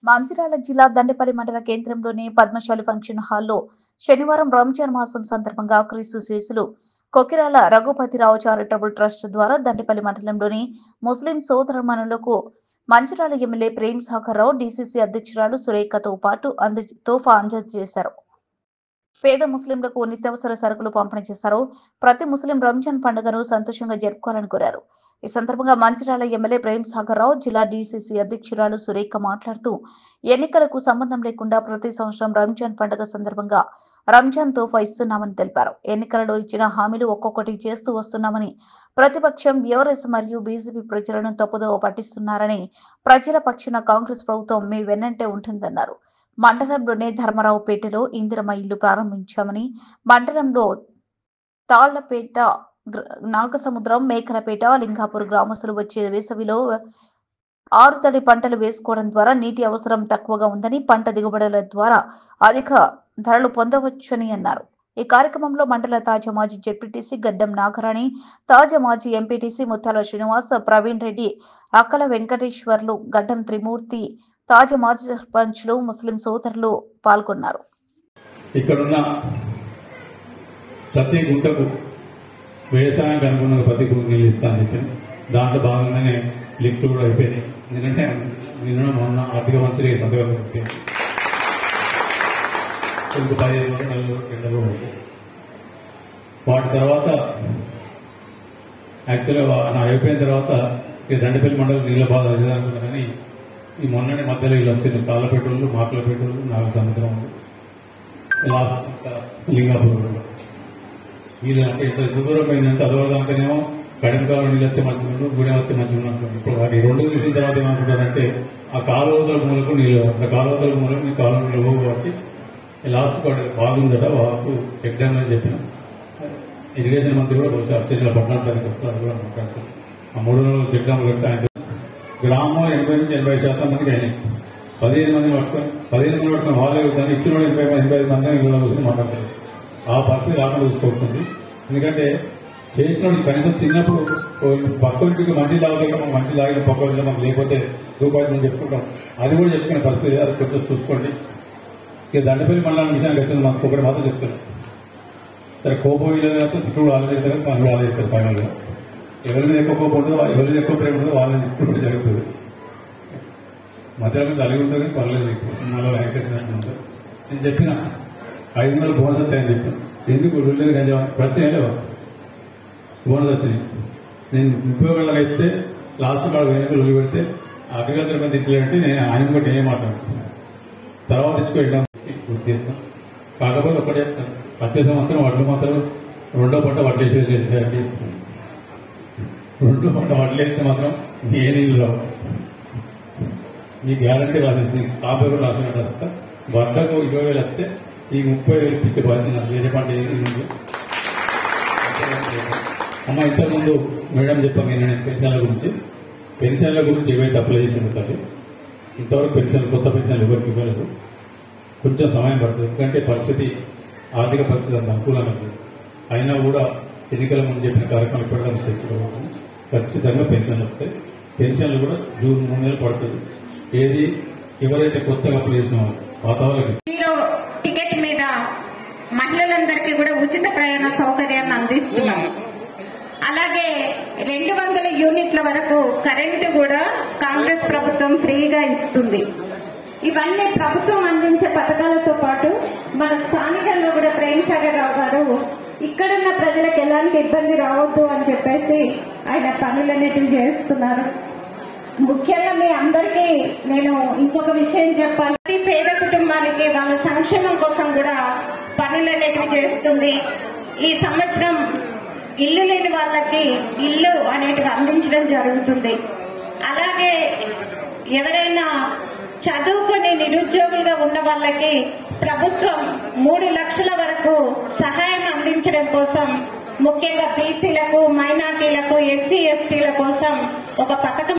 మంచిర్యాల జిల్లా దండేపల్లి మండల కేంద్రంలోని పద్మశాలి ఫంక్షన్ హాల్లో శనివారం రంజాన్ మాసం సందర్భంగా క్రీస్తు శేషులు కొకిరాల రఘుపతిరావు చారిటబుల్ ట్రస్ట్ ద్వారా దండేపల్లి మండలంలోని ముస్లిం సోదరమణులకు మంచిర్యాల ఎమ్మెల్యే ప్రేమ్ సాగర్ రావు డీసీసీ అధ్యక్షురాలు సురేఖతో పాటు తోఫా అందజేశారు. పేద ముస్లింలకు నిత్యావసర సరుకులు పంపిణీ చేశారు. ప్రతి ముస్లిం రంజాన్ పండుగను సంతోషంగా జరుపుకోవాలని కోరారు. ఈ సందర్భంగా మంచిర్యాల ఎమ్మెల్యే ప్రేమ్ సాగర్ రావు, జిల్లా డీసీసీ అధ్యక్షురాలు సురేఖ మాట్లాడుతూ ఎన్నికలకు సంబంధం లేకుండా ప్రతి సంవత్సరం రంజాన్ పండుగ సందర్భంగా రంజాన్ తోఫా ఇస్తున్నామని తెలిపారు. ఎన్నికలలో ఇచ్చిన హామీలు ఒక్కొక్కటి చేస్తూ వస్తున్నామని, ప్రతిపక్షం బీఆర్ఎస్ మరియు బీజేపీ ప్రజలను తప్పుదోవ పట్టిస్తున్నారని, ప్రజల పక్షాన కాంగ్రెస్ ప్రభుత్వం మీ వెన్నంటే ఉంటుందన్నారు. మండలంలోని ధర్మరావుపేటలో ఇందిరమ్మ ఇల్లు ప్రారంభించామని, మండలంలో తాళ్లపేట, నాగసముద్రం, మేకలపేట, లింగాపూర్ గ్రామస్తులు వచ్చే వేసవిలో ఆరుతడి పంటలు వేసుకోవడం ద్వారా నీటి అవసరం తక్కువగా ఉందని, పంట దిగుబడుల ద్వారా అధిక ధరలు పొందవచ్చని అన్నారు. ఈ కార్యక్రమంలో మండల తాజా మాజీ జెడ్పీటీసీ గడ్డం నాగరాణి, తాజా మాజీ ఎంపీటీసీ ముత్తాల శ్రీనివాస్, ప్రవీణ్ రెడ్డి, అక్కల వెంకటేశ్వర్లు, గడ్డం త్రిమూర్తి, తాజా మాజీ సర్పంచ్లు, ముస్లిం సోదరులు పాల్గొన్నారు. ఇక్కడున్న ప్రతి గుంటకు వ్యవసాయానికి అనుకున్న ప్రతి గుంట నీళ్ళు ఇస్తాను చెప్పాను. దాంట్లో భాగంగానే లిఫ్ట్లు కూడా అయిపోయినాయి. ఎందుకంటే నిన్న మొన్న ఆర్థిక మంత్రి సంతకం పెట్టి ఇంకో 15 రోజులు 4 రోజులు ఎండలో ఉంటాయి. వాటి తర్వాత యాక్చువల్గా నాకు అయిపోయిన తర్వాత ఇక దండపల్లి మండలం నీళ్ళ బాధ అనుకున్నా. కానీ ఈ మొన్ననే మధ్యలో వీళ్ళు వచ్చింది. కాళ్ళపేటోళ్ళు, మాకులపేటోళ్ళు, నాగసముద్రం, లాస్ట్ లింగాపూర్ వీళ్ళు అంటే ఇంత దూరం పోయిందంటే అదోదానికేమో కడింకాలం నీళ్ళు వస్తే మంచిగా, గుడెం వస్తే మంచిగా ఉంటుంది. ఇప్పుడు వాటి రెండు తీసిన తర్వాత ఏమనుకుంటారంటే ఆ కాలువతల మూలకు నీళ్ళు, ఆ కాలువతల మూలకు నీ కాలువ నీళ్ళు పోవు కాబట్టి లాస్ట్ బాగుందట వాకు చెక్ డ్యామ్ అని చెప్పిన. ఇరిగేషన్ మంత్రి కూడా బహుశా అర్చనలో పట్టణానికి వస్తారు కూడా మాట్లాడుతారు. ఆ 3 రోజులు చెక్ డ్యామ్ కడితే ఆయన గ్రామంలో 80 నుంచి 80% మందికి అయినాయి. 15 మంది పట్టుకొని వాళ్ళే కానీ ఇచ్చిన 85 మంది ఇంట్లో కూర్చొని మాట్లాడతారు. ఆ పరిస్థితి రాకుండా చూసుకోవచ్చు. ఎందుకంటే చేసిన కనీసం తిన్నప్పుడు పక్క ఇంటికి మంచి తాగలేక మంచి తాగిన పక్క మనకు లేకపోతే రూపాయలు మనం చెప్పుకుంటాం. అది కూడా చెప్పుకునే పరిస్థితి అది కొంచెం చూసుకోండి. ఇక దండపల్లి మండలం విషయానికి వచ్చింది. మనకు ఒకటి మాత్రం చెప్తాను. సరే కోపం వీళ్ళతో తిట్టుడు వాళ్ళు చేస్తారు, పనులు వాళ్ళు చేస్తారు. ఫైనల్గా ఎవరి మీద ఎక్కువ కోపం ఉంటుందో, ఎవరి మీద ఎక్కువ ప్రేమ ఉంటుందో వాళ్ళని తిట్టుకుంటూ జరుగుతుంది. మధ్యలో కలిగి ఉంటుంది, పర్లేదు మళ్ళీ ఉంటుంది. నేను చెప్పిన 500 బోనస్ వస్తాయని చెప్పాను. ఎందుకు లేదు కానీ ప్రశ్న లేవా బోనస్ వచ్చినాయి. నేను 30 గంటలకు అయితే లాస్ట్ కాడ వెనుకలు వదిలి పెడితే అగ్రికల్చర్ మంది ఇట్లంటే నేను ఆయన కూడా ఏం మాట్లాడుతున్నాను. తర్వాత ఇచ్చుకోవడం గుర్తు చేస్తాను. కాకపోతే ఒకటే చెప్తాను, వచ్చే సంవత్సరం వడ్లు మాత్రం 2వ పంట వడ్లేసేది. 2వ పంట వడ్లేస్తే మాత్రం ఏ నీళ్ళు రావు. ఈ గ్యారంటీ రాసేసి నీకు స్టాప్ ఎవరు రాసినట్టు వస్తా. వడ్లకు 20,000 వస్తే ఈ 30,000 ఇచ్చే బాధ్యత వేరే పంట ఏది ఉంది. అమ్మ ఇంతకుముందు మేడం చెప్పాను నేను పెన్షన్ల గురించి ఏవైతే అప్లై చేసి ఉంటుంది ఇంతవరకు పెన్షన్, కొత్త పెన్షన్లు ఎవరికి ఇవ్వలేదు. కొంచెం సమయం పడుతుంది. ఎందుకంటే ఆర్థిక పరిస్థితి అంత అనుకూలంగా ఉంది. అయినా కూడా ఎన్నికల ముందు చెప్పిన కార్యక్రమం ఇప్పటికీ చేసుకోవాలి. ఖచ్చితంగా పెన్షన్లు వస్తాయి. పెన్షన్లు కూడా జూన్ 3 నెలలు పడుతుంది. ఏది ఎవరైతే కొత్తగా అప్లై చేసిన వాతావరణం టికెట్ మీద మహిళలందరికీ కూడా ఉచిత ప్రయాణ సౌకర్యాన్ని అందిస్తున్నాం. అలాగే 200 యూనిట్ల వరకు కరెంటు కూడా కాంగ్రెస్ ప్రభుత్వం ఫ్రీగా ఇస్తుంది. ఇవన్నీ ప్రభుత్వం అందించే పథకాలతో పాటు మన స్థానికంగా కూడా ప్రేమ్ సాగర్ రావు గారు ఇక్కడున్న ప్రజలకు ఎలాంటి ఇబ్బంది రావద్దు అని చెప్పేసి ఆయన పనులన్నిటిని చేస్తున్నారు. ముఖ్యంగా మీ అందరికీ నేను ఇంకొక విషయం చెప్పాలి. ప్రతి పేద కుటుంబానికి వాళ్ళ సంక్షేమం కోసం కూడా పనులన్నిటిని చేస్తుంది. ఈ సంవత్సరం ఇల్లు లేని వాళ్ళకి ఇల్లు అనేటివి అందించడం జరుగుతుంది. అలాగే ఎవరైనా చదువుకొని నిరుద్యోగులుగా ఉన్న వాళ్ళకి ప్రభుత్వం 3 లక్షల వరకు సహాయం అందించడం కోసం, ముఖ్యంగా బీసీలకు, మైనార్టీలకు, ఎస్సీ ఎస్టీల కోసం ఒక పథకం